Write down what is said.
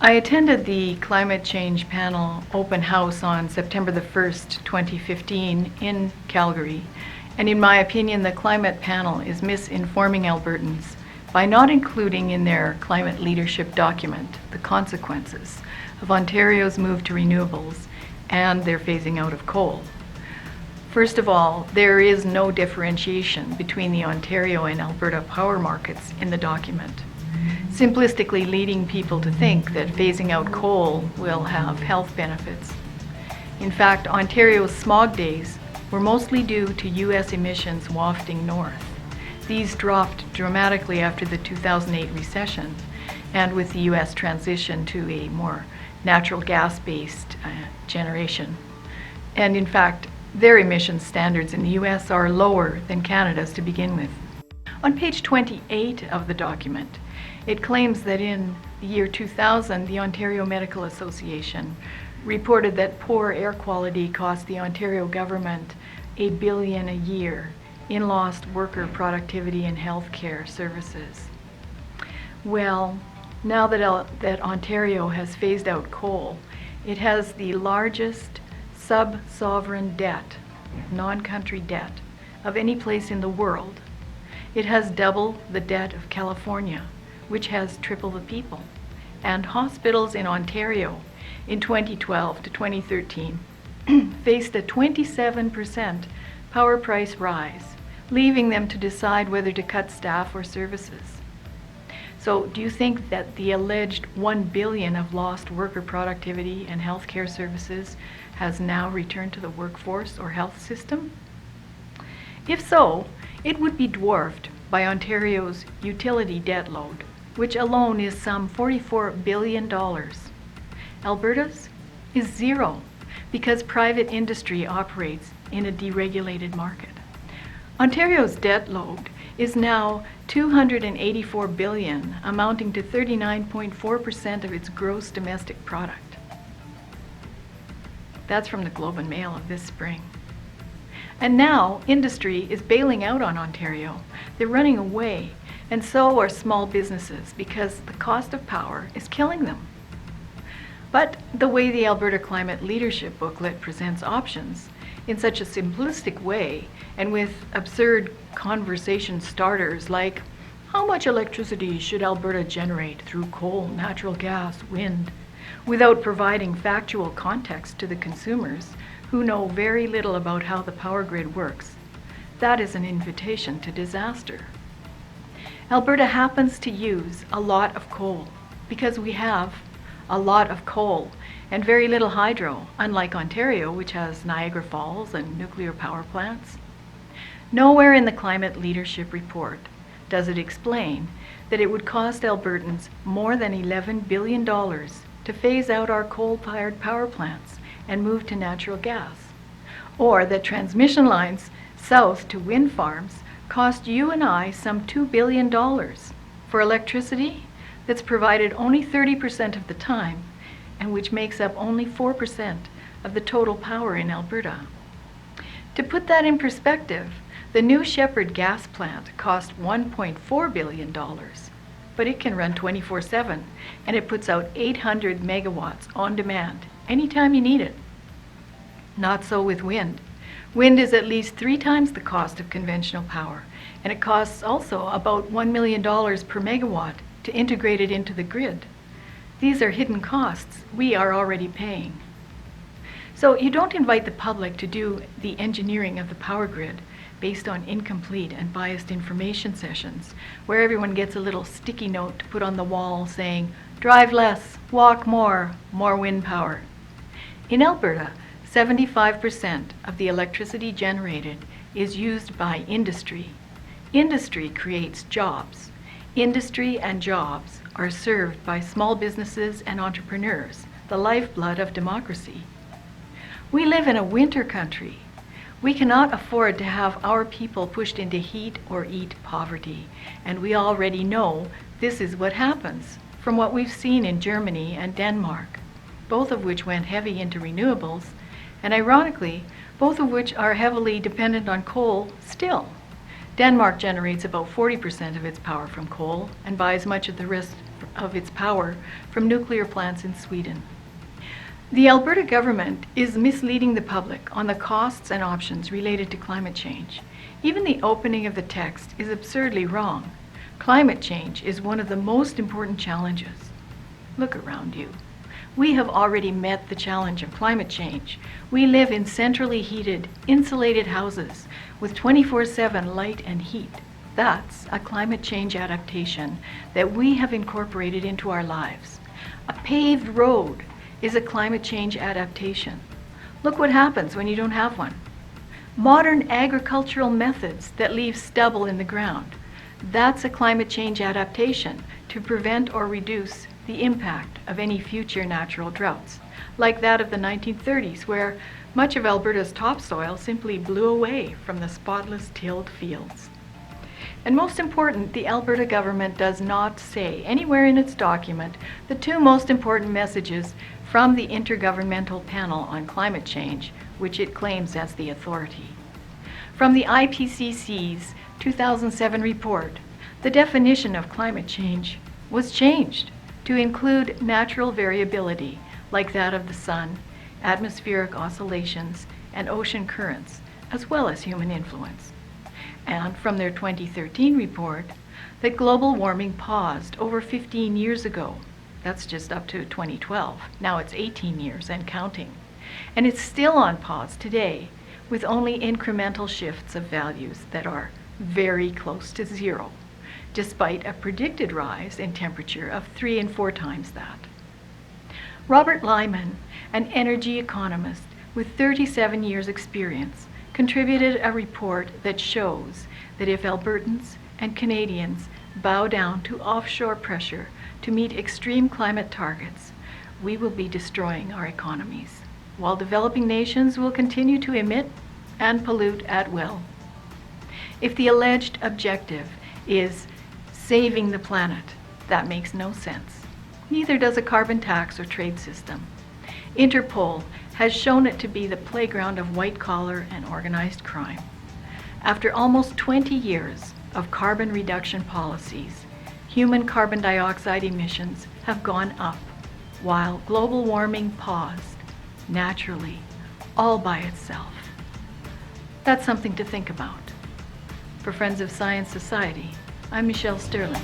I attended the Climate Change Panel open house on September the 1st, 2015 in Calgary, and in my opinion the climate panel is misinforming Albertans by not including in their climate leadership document the consequences of Ontario's move to renewables and their phasing out of coal. First of all, there is no differentiation between the Ontario and Alberta power markets in the document, simplistically leading people to think that phasing out coal will have health benefits. In fact, Ontario's smog days were mostly due to US emissions wafting north. These dropped dramatically after the 2008 recession and with the US transition to a more natural gas-based generation. And in fact, their emissions standards in the US are lower than Canada's to begin with. On page 28 of the document, it claims that in the year 2000, the Ontario Medical Association reported that poor air quality cost the Ontario government $1 billion a year in lost worker productivity and healthcare services. Well, now that Ontario has phased out coal, it has the largest sub-sovereign debt, non-country debt, of any place in the world. It has double the debt of California, which has triple the people. And hospitals in Ontario in 2012 to 2013 faced a 27% power price rise, leaving them to decide whether to cut staff or services. So do you think that the alleged $1 billion of lost worker productivity and healthcare services has now returned to the workforce or health system? If so, it would be dwarfed by Ontario's utility debt load, which alone is some $44 billion. Alberta's is zero because private industry operates in a deregulated market. Ontario's debt load is now $284 billion, amounting to 39.4% of its gross domestic product. That's from the Globe and Mail of this spring. And now industry is bailing out on Ontario. They're running away, and so are small businesses because the cost of power is killing them. But the way the Alberta Climate Leadership booklet presents options in such a simplistic way and with absurd conversation starters like, how much electricity should Alberta generate through coal, natural gas, wind, without providing factual context to the consumers who know very little about how the power grid works, that is an invitation to disaster. Alberta happens to use a lot of coal because we have a lot of coal and very little hydro, unlike Ontario, which has Niagara Falls and nuclear power plants. Nowhere in the Climate Leadership Report does it explain that it would cost Albertans more than $11 billion to phase out our coal-fired power plants and move to natural gas, or that transmission lines south to wind farms cost you and I some $2 billion for electricity that's provided only 30% of the time and which makes up only 4% of the total power in Alberta. To put that in perspective, the New Shepard gas plant cost $1.4 billion, but it can run 24/7 and it puts out 800 megawatts on demand anytime you need it. Not so with wind. Wind is at least 3 times the cost of conventional power, and it costs also about $1 million per megawatt to integrate it into the grid. These are hidden costs we are already paying. So you don't invite the public to do the engineering of the power grid based on incomplete and biased information sessions, where everyone gets a little sticky note to put on the wall saying, drive less, walk more, more wind power. In Alberta, 75% of the electricity generated is used by industry. Industry creates jobs. Industry and jobs are served by small businesses and entrepreneurs, the lifeblood of democracy. We live in a winter country. We cannot afford to have our people pushed into heat or eat poverty, and we already know this is what happens from what we've seen in Germany and Denmark, both of which went heavy into renewables, and ironically, both of which are heavily dependent on coal still. Denmark generates about 40% of its power from coal and buys much of the rest of its power from nuclear plants in Sweden. The Alberta government is misleading the public on the costs and options related to climate change. Even the opening of the text is absurdly wrong. Climate change is one of the most important challenges. Look around you. We have already met the challenge of climate change. We live in centrally heated, insulated houses with 24/7 light and heat. That's a climate change adaptation that we have incorporated into our lives. A paved road is a climate change adaptation. Look what happens when you don't have one. Modern agricultural methods that leave stubble in the ground. That's a climate change adaptation to prevent or reduce the impact of any future natural droughts, like that of the 1930s, where much of Alberta's topsoil simply blew away from the spotless tilled fields. And most important, the Alberta government does not say anywhere in its document the two most important messages from the Intergovernmental Panel on Climate Change, which it claims as the authority. From the IPCC's 2007 report, the definition of climate change was changed to include natural variability like that of the sun, atmospheric oscillations, and ocean currents, as well as human influence. And from their 2013 report, that global warming paused over 15 years ago. That's just up to 2012. Now it's 18 years and counting. And it's still on pause today, with only incremental shifts of values that are very close to zero, despite a predicted rise in temperature of 3 and 4 times that. Robert Lyman, an energy economist with 37 years' experience, contributed a report that shows that if Albertans and Canadians bow down to offshore pressure to meet extreme climate targets, we will be destroying our economies, while developing nations will continue to emit and pollute at will. If the alleged objective is saving the planet, that makes no sense. Neither does a carbon tax or trade system. Interpol has shown it to be the playground of white-collar and organized crime. After almost 20 years of carbon reduction policies, human carbon dioxide emissions have gone up, while global warming paused, naturally, all by itself. That's something to think about. For Friends of Science Society, I'm Michelle Sterling.